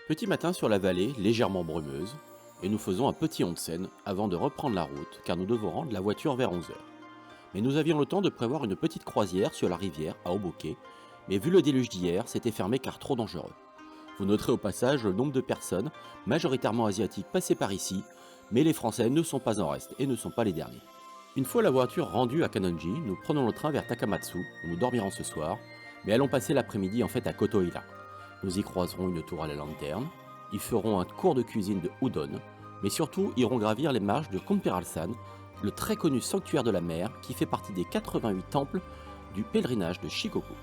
Petit matin sur la vallée, légèrement brumeuse, et nous faisons un petit onsen avant de reprendre la route car nous devons rendre la voiture vers 11 heures. Mais nous avions le temps de prévoir une petite croisière sur la rivière à Hoboken, mais vu le déluge d'hier, c'était fermé car trop dangereux. Vous noterez au passage le nombre de personnes, majoritairement asiatiques, passées par ici, mais les Français ne sont pas en reste et ne sont pas les derniers. Une fois la voiture rendue à Kanonji, nous prenons le train vers Takamatsu, où nous dormirons ce soir, mais allons passer l'après-midi en fait à Kotohira. Nous y croiserons une tour à la lanterne, y ferons un cours de cuisine de udon, mais surtout irons gravir les marches de Konperalsan, le très connu sanctuaire de la mer qui fait partie des 88 temples du pèlerinage de Shikoku.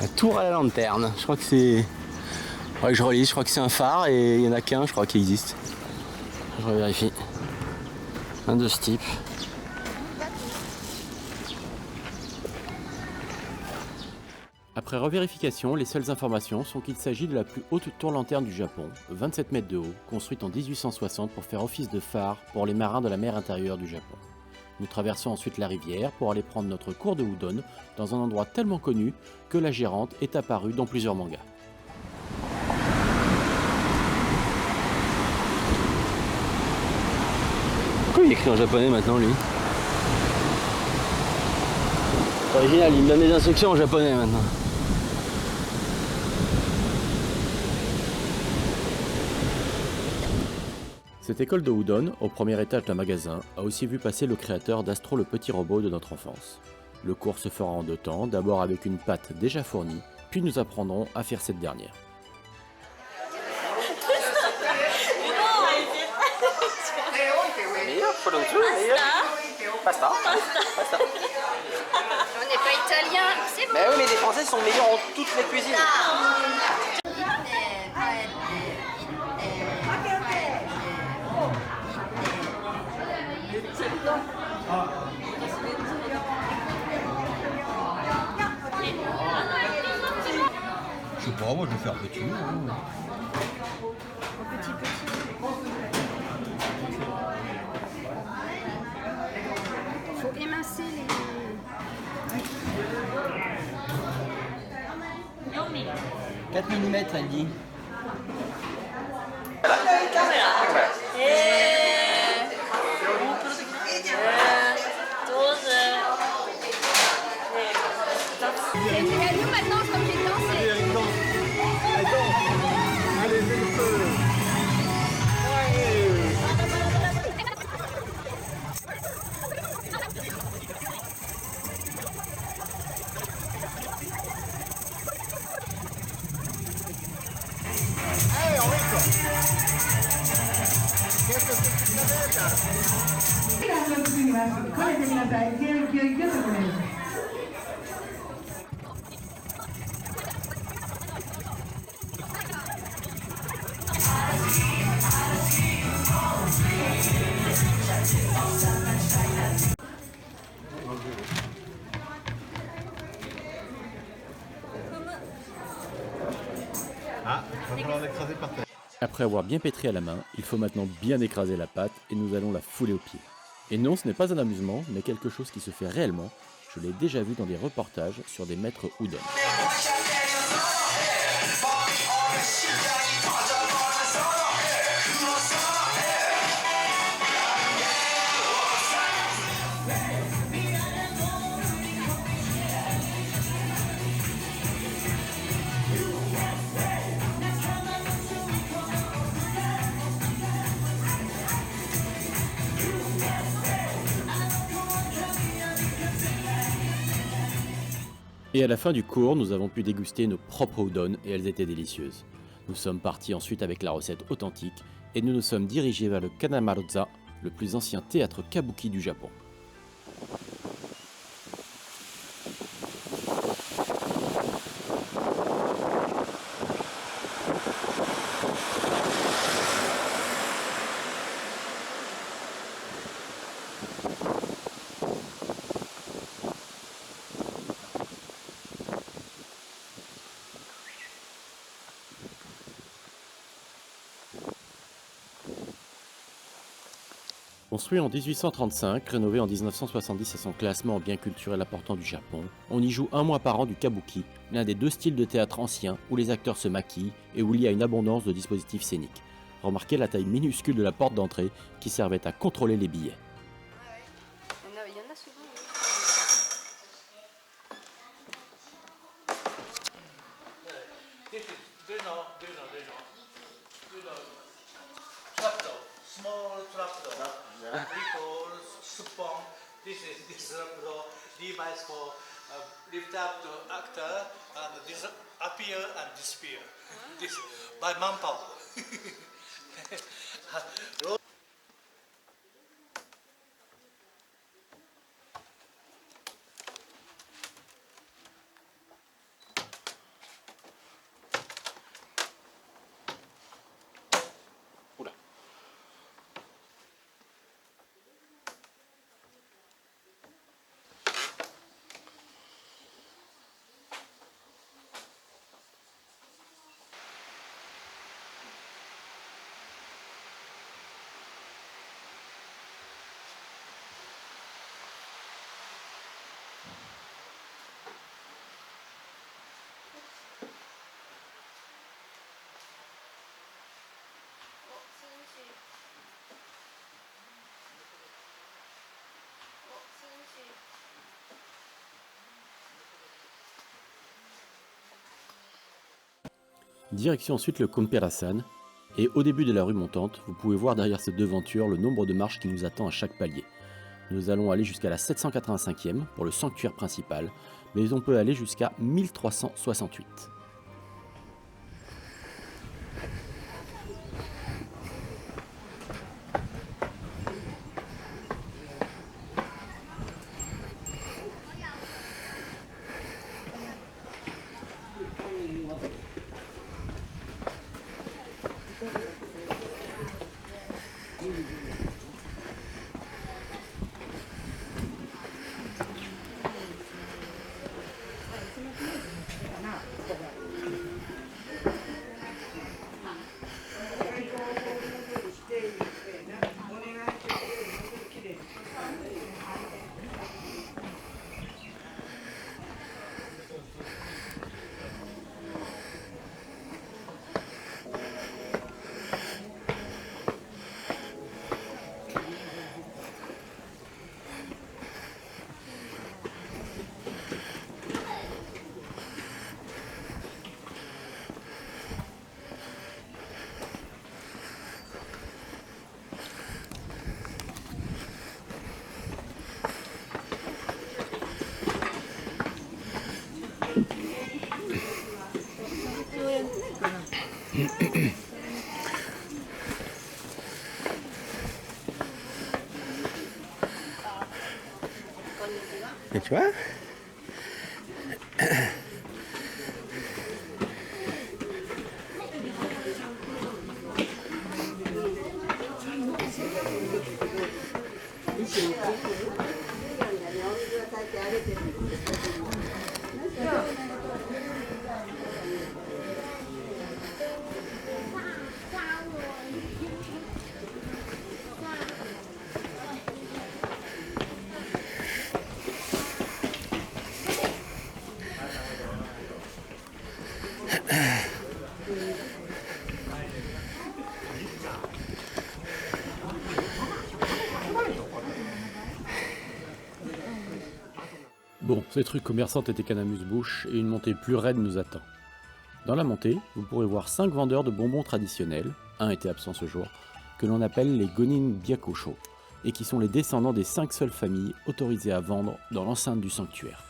La tour à la lanterne, je crois que c'est... Faudrait que je relise, je crois que c'est un phare et il n'y en a qu'un, je crois, qui existe. Je vérifie. Un de ce type. Après revérification, les seules informations sont qu'il s'agit de la plus haute tour lanterne du Japon, 27 mètres de haut, construite en 1860 pour faire office de phare pour les marins de la mer intérieure du Japon. Nous traversons ensuite la rivière pour aller prendre notre cours de udon dans un endroit tellement connu que la gérante est apparue dans plusieurs mangas. Pourquoi il écrit en japonais maintenant lui? C'est original, il me donne des instructions en japonais maintenant. Cette école de udon, au premier étage d'un magasin, a aussi vu passer le créateur d'Astro le petit robot de notre enfance. Le cours se fera en deux temps, d'abord avec une pâte déjà fournie, puis nous apprendrons à faire cette dernière. Pasta. On n'est pas italien, c'est bon. Mais oui, mais les Français sont meilleurs en toutes les cuisines. Je sais pas, moi je vais faire petit. Faut émincer les... 4 mm elle dit. Et nous maintenant, comme j'ai dansé. Allez, fais le feu. Ah, il va falloir l'écraser par terre. Après avoir bien pétri à la main, il faut maintenant bien écraser la pâte et nous allons la fouler au pied. Et non, ce n'est pas un amusement, mais quelque chose qui se fait réellement. Je l'ai déjà vu dans des reportages sur des maîtres udon. Et à la fin du cours, nous avons pu déguster nos propres udon et elles étaient délicieuses. Nous sommes partis ensuite avec la recette authentique et nous nous sommes dirigés vers le Kanamaroza, le plus ancien théâtre kabuki du Japon. Construit en 1835, rénové en 1970 à son classement en bien culturel important du Japon, on y joue un mois par an du kabuki, l'un des deux styles de théâtre anciens où les acteurs se maquillent et où il y a une abondance de dispositifs scéniques. Remarquez la taille minuscule de la porte d'entrée qui servait à contrôler les billets. Il y en a souvent. Small trapdoor, little spoon. This trapdoor device for lift up the actor and this appear and disappear. This by manpower. Oula. Direction ensuite le Kumperasan, et au début de la rue montante, vous pouvez voir derrière cette devanture le nombre de marches qui nous attend à chaque palier. Nous allons aller jusqu'à la 785e pour le sanctuaire principal, mais on peut aller jusqu'à 1368. Et tu vois ? Bon, cette rue commerçante était qu'un amuse-bouche et une montée plus raide nous attend. Dans la montée, vous pourrez voir 5 vendeurs de bonbons traditionnels, un était absent ce jour, que l'on appelle les Gonin Byakusho, et qui sont les descendants des 5 seules familles autorisées à vendre dans l'enceinte du sanctuaire.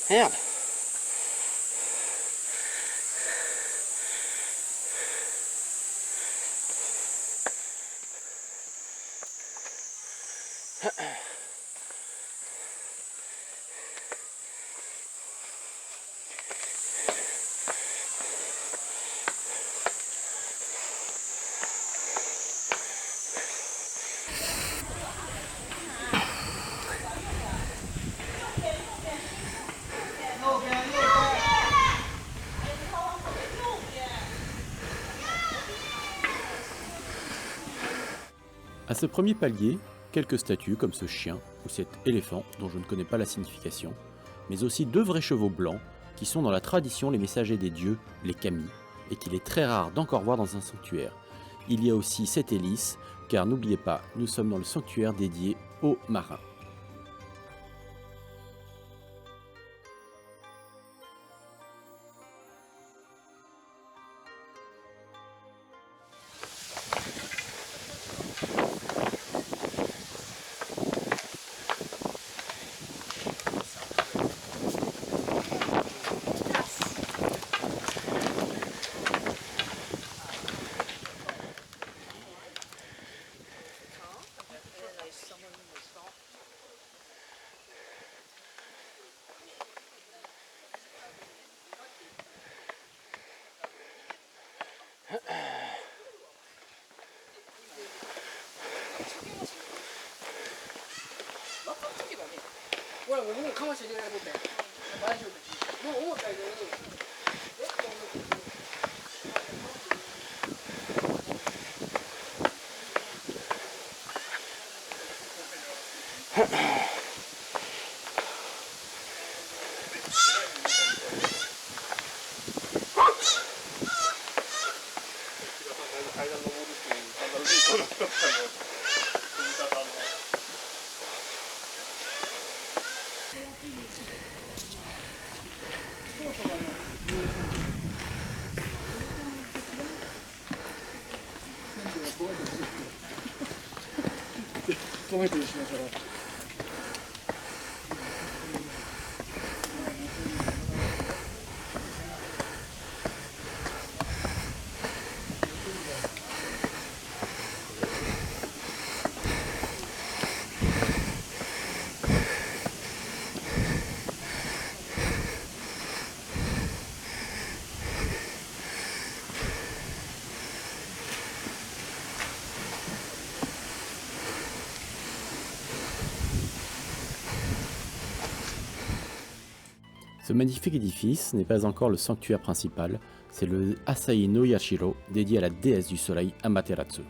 Merde. À ce premier palier, quelques statues comme ce chien ou cet éléphant dont je ne connais pas la signification, mais aussi 2 vrais chevaux blancs qui sont dans la tradition les messagers des dieux, les kami, et qu'il est très rare d'encore voir dans un sanctuaire. Il y a aussi cet hélice, car n'oubliez pas, nous sommes dans le sanctuaire dédié aux marins. Ce magnifique édifice n'est pas encore le sanctuaire principal, c'est le Asahi no Yashiro, dédié à la déesse du soleil Amaterasu.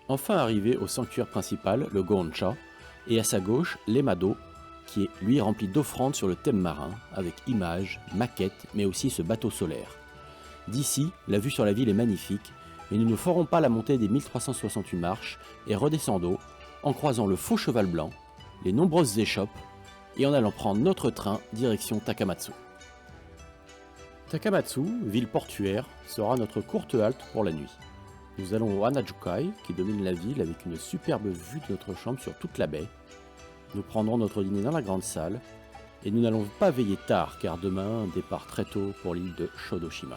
Enfin arrivé au sanctuaire principal, le Goncha, et à sa gauche, l'Emado, qui est lui rempli d'offrandes sur le thème marin, avec images, maquettes, mais aussi ce bateau solaire. D'ici, la vue sur la ville est magnifique, mais nous ne ferons pas la montée des 1368 marches et redescendons en croisant le faux cheval blanc, les nombreuses échoppes, et en allant prendre notre train direction Takamatsu. Takamatsu, ville portuaire, sera notre courte halte pour la nuit. Nous allons au Hanajukai, qui domine la ville avec une superbe vue de notre chambre sur toute la baie. Nous prendrons notre dîner dans la grande salle, et nous n'allons pas veiller tard car demain, départ très tôt pour l'île de Shodoshima.